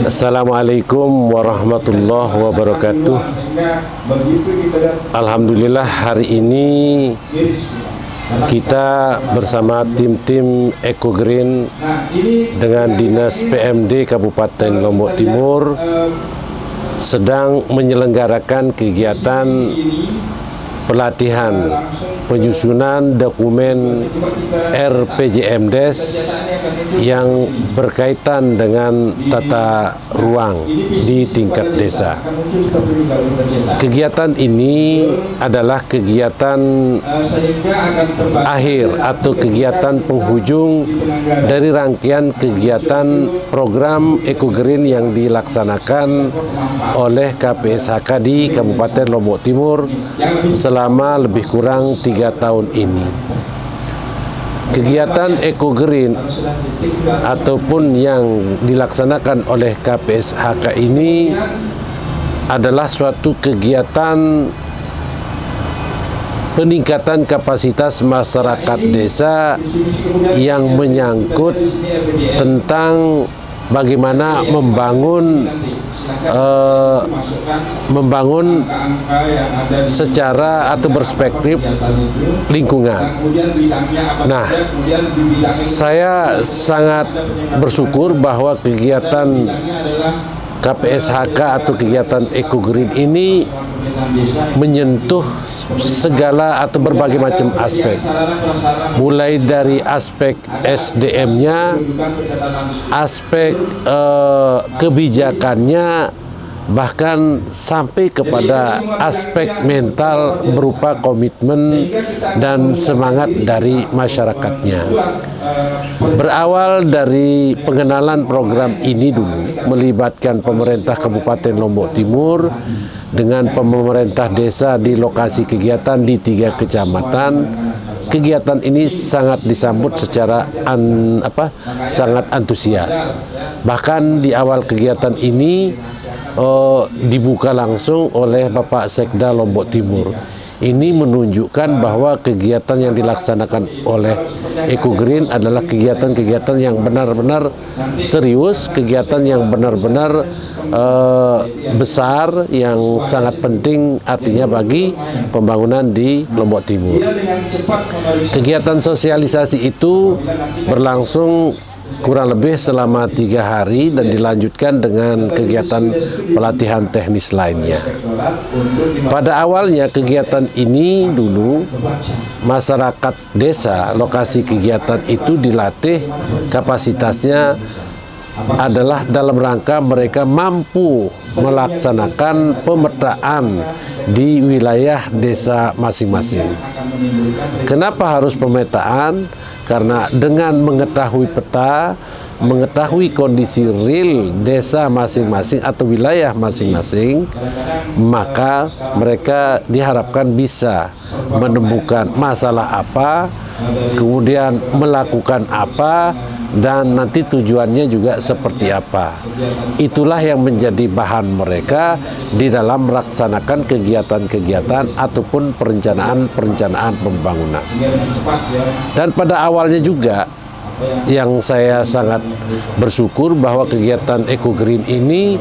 Assalamualaikum warahmatullahi wabarakatuh. Alhamdulillah hari ini kita bersama tim-tim Eco Green dengan Dinas PMD Kabupaten Lombok Timur sedang menyelenggarakan kegiatan pelatihan penyusunan dokumen RPJMdes yang berkaitan dengan tata ruang di tingkat desa. Kegiatan ini adalah kegiatan akhir atau kegiatan penghujung dari rangkaian kegiatan program Eco Green yang dilaksanakan oleh KPSHK di Kabupaten Lombok Timur selama lebih kurang 3 tahun ini. Kegiatan Eco Green ataupun yang dilaksanakan oleh KPSHK ini adalah suatu kegiatan peningkatan kapasitas masyarakat desa yang menyangkut tentang bagaimana membangun secara atau perspektif lingkungan. Nah, saya sangat bersyukur bahwa kegiatan KPSHK atau kegiatan Eco Green ini menyentuh segala atau berbagai macam aspek, mulai dari aspek SDM-nya, aspek kebijakannya, bahkan sampai kepada aspek mental berupa komitmen dan semangat dari masyarakatnya. Berawal dari pengenalan program ini dulu, melibatkan pemerintah Kabupaten Lombok Timur dengan pemerintah desa di lokasi kegiatan di 3 kecamatan. Kegiatan ini sangat disambut secara sangat antusias. Bahkan di awal kegiatan ini dibuka langsung oleh Bapak Sekda Lombok Timur. Ini menunjukkan bahwa kegiatan yang dilaksanakan oleh Eco Green adalah kegiatan-kegiatan yang benar-benar serius, kegiatan yang benar-benar besar, yang sangat penting artinya bagi pembangunan di Lombok Timur. Kegiatan sosialisasi itu berlangsung kurang lebih selama 3 hari dan dilanjutkan dengan kegiatan pelatihan teknis lainnya. Pada awalnya kegiatan ini dulu masyarakat desa lokasi kegiatan itu dilatih kapasitasnya adalah dalam rangka mereka mampu melaksanakan pemetaan di wilayah desa masing-masing. Kenapa harus pemetaan? Karena dengan mengetahui peta, mengetahui kondisi real desa masing-masing atau wilayah masing-masing, maka mereka diharapkan bisa menemukan masalah apa, kemudian melakukan apa, dan nanti tujuannya juga seperti apa. Itulah yang menjadi bahan mereka di dalam melaksanakan kegiatan-kegiatan ataupun perencanaan pembangunan. Dan pada awalnya juga yang saya sangat bersyukur bahwa kegiatan Eco Green ini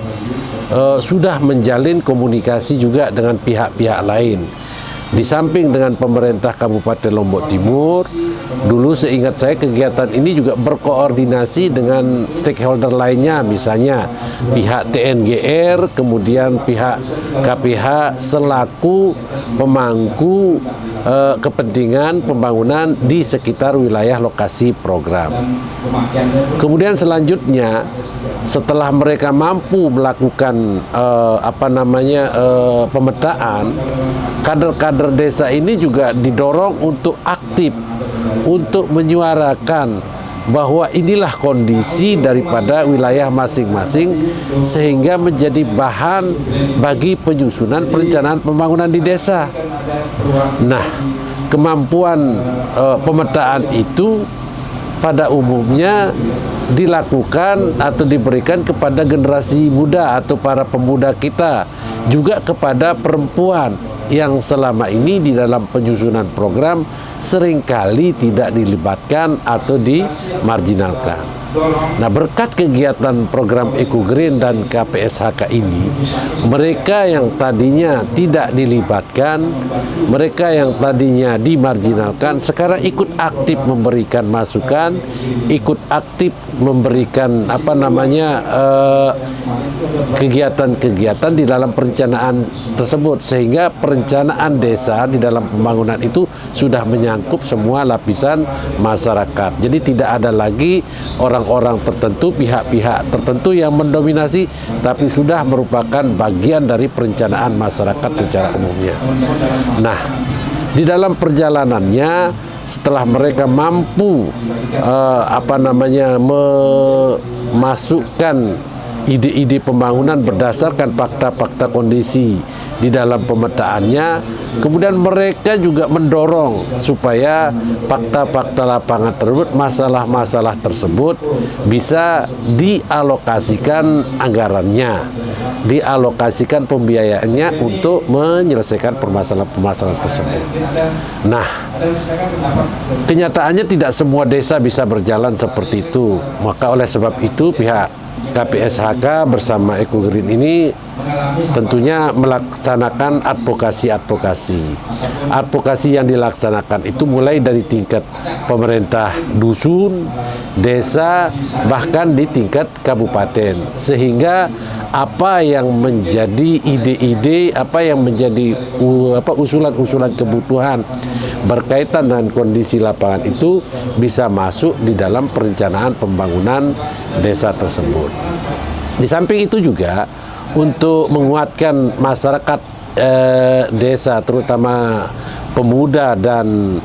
sudah menjalin komunikasi juga dengan pihak-pihak lain. Di samping dengan pemerintah Kabupaten Lombok Timur, dulu seingat saya kegiatan ini juga berkoordinasi dengan stakeholder lainnya, misalnya pihak TNGR, kemudian pihak KPH selaku pemangku kepentingan pembangunan di sekitar wilayah lokasi program. Kemudian selanjutnya setelah mereka mampu melakukan pemetaan, kader-kader desa ini juga didorong untuk aktif untuk menyuarakan bahwa inilah kondisi daripada wilayah masing-masing sehingga menjadi bahan bagi penyusunan perencanaan pembangunan di desa. Nah, kemampuan pemetaan itu pada umumnya dilakukan atau diberikan kepada generasi muda atau para pemuda kita, juga kepada perempuan yang selama ini di dalam penyusunan program seringkali tidak dilibatkan atau dimarginalkan. Nah, berkat kegiatan program EcoGreen dan KPSHK ini, mereka yang tadinya tidak dilibatkan, mereka yang tadinya dimarginalkan, sekarang ikut aktif memberikan masukan, ikut aktif memberikan kegiatan-kegiatan di dalam perencanaan tersebut, sehingga perencanaan desa di dalam pembangunan itu sudah menyangkut semua lapisan masyarakat. Jadi tidak ada lagi orang-orang tertentu, pihak-pihak tertentu yang mendominasi, tapi sudah merupakan bagian dari perencanaan masyarakat secara umumnya. Nah, di dalam perjalanannya, setelah mereka mampu memasukkan ide-ide pembangunan berdasarkan fakta-fakta kondisi di dalam pemetaannya, kemudian mereka juga mendorong supaya fakta-fakta lapangan tersebut, masalah-masalah tersebut bisa dialokasikan anggarannya, dialokasikan pembiayaannya untuk menyelesaikan permasalahan-permasalahan tersebut. Nah, kenyataannya tidak semua desa bisa berjalan seperti itu. Maka oleh sebab itu pihak KPSHK bersama EcoGreen ini tentunya melaksanakan advokasi yang dilaksanakan itu mulai dari tingkat pemerintah dusun, desa, bahkan di tingkat kabupaten, sehingga apa yang menjadi ide-ide, apa yang menjadi usulan-usulan kebutuhan berkaitan dengan kondisi lapangan itu bisa masuk di dalam perencanaan pembangunan desa tersebut. Di samping itu juga untuk menguatkan masyarakat desa, terutama pemuda dan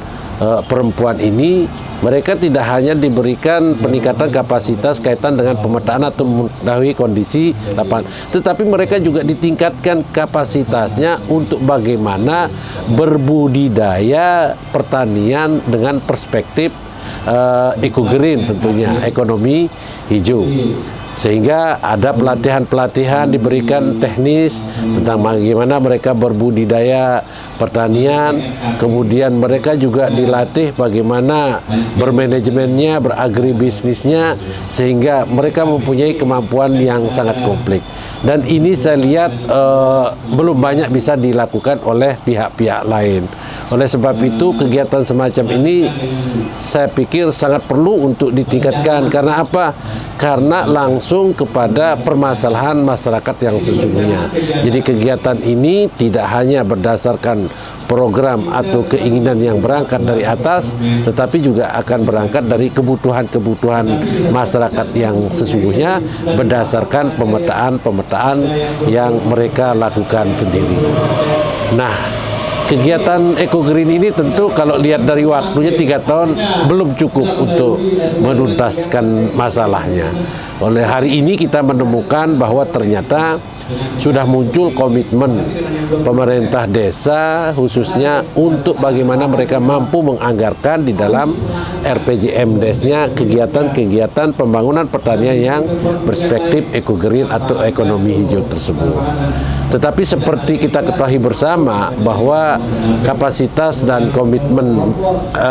perempuan ini, mereka tidak hanya diberikan peningkatan kapasitas kaitan dengan pemetaan atau mengetahui kondisi lapangan, tetapi mereka juga ditingkatkan kapasitasnya untuk bagaimana berbudidaya pertanian dengan perspektif EcoGreen, tentunya ekonomi hijau. Sehingga ada pelatihan-pelatihan diberikan teknis tentang bagaimana mereka berbudidaya pertanian, kemudian mereka juga dilatih bagaimana bermanajemennya, beragribisnisnya, sehingga mereka mempunyai kemampuan yang sangat kompleks. Dan ini saya lihat belum banyak bisa dilakukan oleh pihak-pihak lain. Oleh sebab itu kegiatan semacam ini saya pikir sangat perlu untuk ditingkatkan. Karena apa? Karena langsung kepada permasalahan masyarakat yang sesungguhnya. Jadi kegiatan ini tidak hanya berdasarkan program atau keinginan yang berangkat dari atas, tetapi juga akan berangkat dari kebutuhan-kebutuhan masyarakat yang sesungguhnya berdasarkan pemetaan yang mereka lakukan sendiri. Nah, kegiatan EcoGreen ini tentu kalau lihat dari waktunya 3 tahun belum cukup untuk menuntaskan masalahnya. Oleh hari ini kita menemukan bahwa ternyata sudah muncul komitmen pemerintah desa khususnya untuk bagaimana mereka mampu menganggarkan di dalam RPJMDes-nya kegiatan-kegiatan pembangunan pertanian yang perspektif EcoGreen atau ekonomi hijau tersebut. Tetapi seperti kita ketahui bersama bahwa kapasitas dan komitmen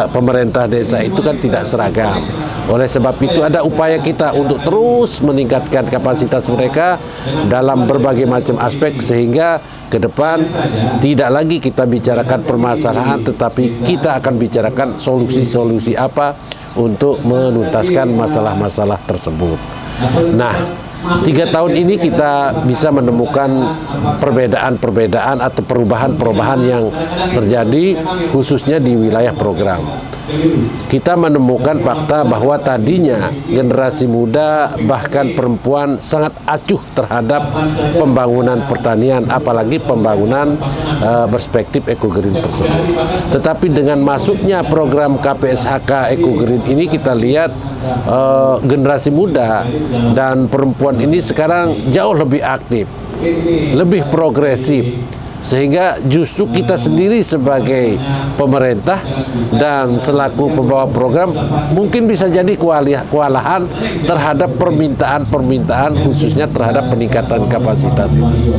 pemerintah desa itu kan tidak seragam. Oleh sebab itu ada upaya kita untuk terus meningkatkan kapasitas mereka dalam berbagai macam aspek, sehingga ke depan tidak lagi kita bicarakan permasalahan, tetapi kita akan bicarakan solusi-solusi apa untuk menuntaskan masalah-masalah tersebut. Nah, 3 tahun ini kita bisa menemukan perbedaan-perbedaan atau perubahan-perubahan yang terjadi khususnya di wilayah program. Kita menemukan fakta bahwa tadinya generasi muda bahkan perempuan sangat acuh terhadap pembangunan pertanian, apalagi pembangunan perspektif EcoGreen tersebut. Tetapi dengan masuknya program KPSHK EcoGreen ini kita lihat generasi muda dan perempuan ini sekarang jauh lebih aktif, lebih progresif, Sehingga justru kita sendiri sebagai pemerintah dan selaku pembawa program mungkin bisa jadi kewalahan terhadap permintaan khususnya terhadap peningkatan kapasitas ini.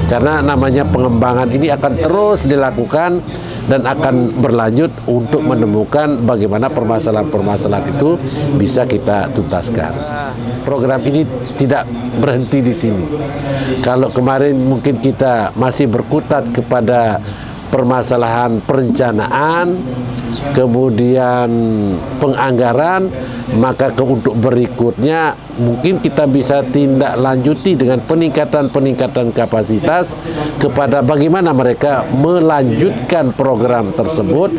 Karena namanya pengembangan ini akan terus dilakukan dan akan berlanjut untuk menemukan bagaimana permasalahan-permasalahan itu bisa kita tuntaskan. Program ini tidak berhenti di sini. Kalau kemarin mungkin kita masih berkutat kepada permasalahan perencanaan, kemudian penganggaran, maka untuk berikutnya mungkin kita bisa tindak lanjuti dengan peningkatan kapasitas kepada bagaimana mereka melanjutkan program tersebut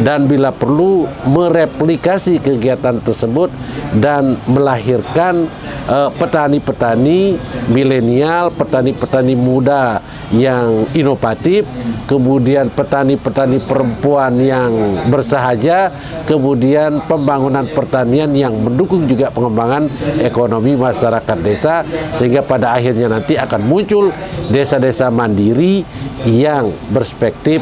dan bila perlu mereplikasi kegiatan tersebut dan melahirkan petani-petani milenial, petani-petani muda yang inovatif, kemudian petani-petani perempuan yang bersahaja, kemudian pembangunan pertanian yang mendukung juga pengembangan ekonomi masyarakat desa, sehingga pada akhirnya nanti akan muncul desa-desa mandiri yang berspektif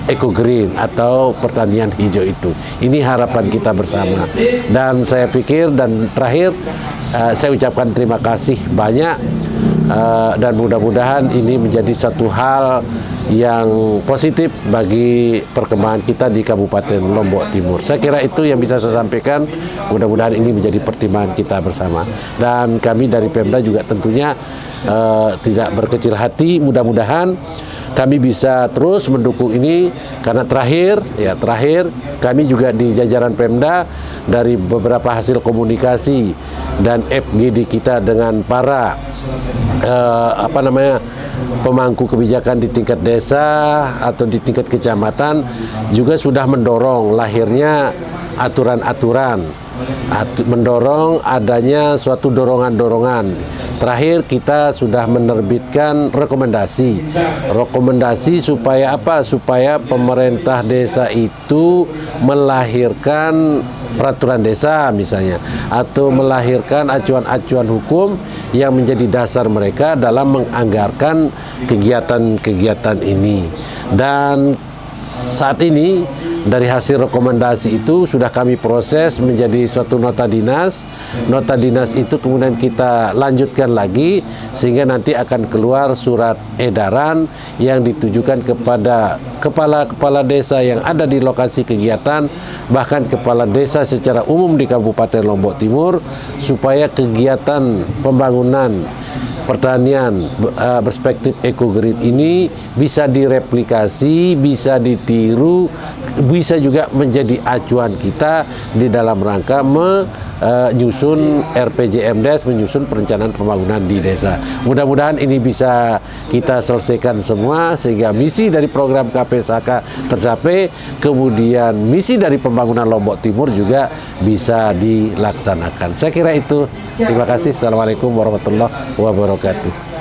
eco-green atau pertanian hijau itu. Ini harapan kita bersama. Dan saya pikir dan terakhir saya ucapkan terima kasih banyak dan mudah-mudahan ini menjadi satu hal yang positif bagi perkembangan kita di Kabupaten Lombok Timur. Saya kira itu yang bisa saya sampaikan. Mudah-mudahan ini menjadi pertimbangan kita bersama. Dan kami dari Pemda juga tentunya tidak berkecil hati. Mudah-mudahan kami bisa terus mendukung ini karena terakhir kami juga di jajaran Pemda dari beberapa hasil komunikasi dan FGD kita dengan para pemangku kebijakan di tingkat desa atau di tingkat kecamatan juga sudah mendorong lahirnya aturan-aturan, mendorong adanya suatu dorongan-dorongan. Terakhir kita sudah menerbitkan rekomendasi supaya apa? Supaya pemerintah desa itu melahirkan peraturan desa misalnya, atau melahirkan acuan-acuan hukum yang menjadi dasar mereka dalam menganggarkan kegiatan-kegiatan ini. Dan saat ini dari hasil rekomendasi itu sudah kami proses menjadi suatu nota dinas. Nota dinas itu kemudian kita lanjutkan lagi sehingga nanti akan keluar surat edaran yang ditujukan kepada kepala-kepala desa yang ada di lokasi kegiatan, bahkan kepala desa secara umum di Kabupaten Lombok Timur, supaya kegiatan pembangunan pertanian berspektif eco-green ini bisa direplikasi, bisa ditiru, bisa juga menjadi acuan kita di dalam rangka menyusun RPJMDes, menyusun perencanaan pembangunan di desa. Mudah-mudahan ini bisa kita selesaikan semua sehingga misi dari program KPSHK tercapai, kemudian misi dari pembangunan Lombok Timur juga bisa dilaksanakan. Saya kira itu. Terima kasih. Assalamualaikum warahmatullahi wabarakatuh.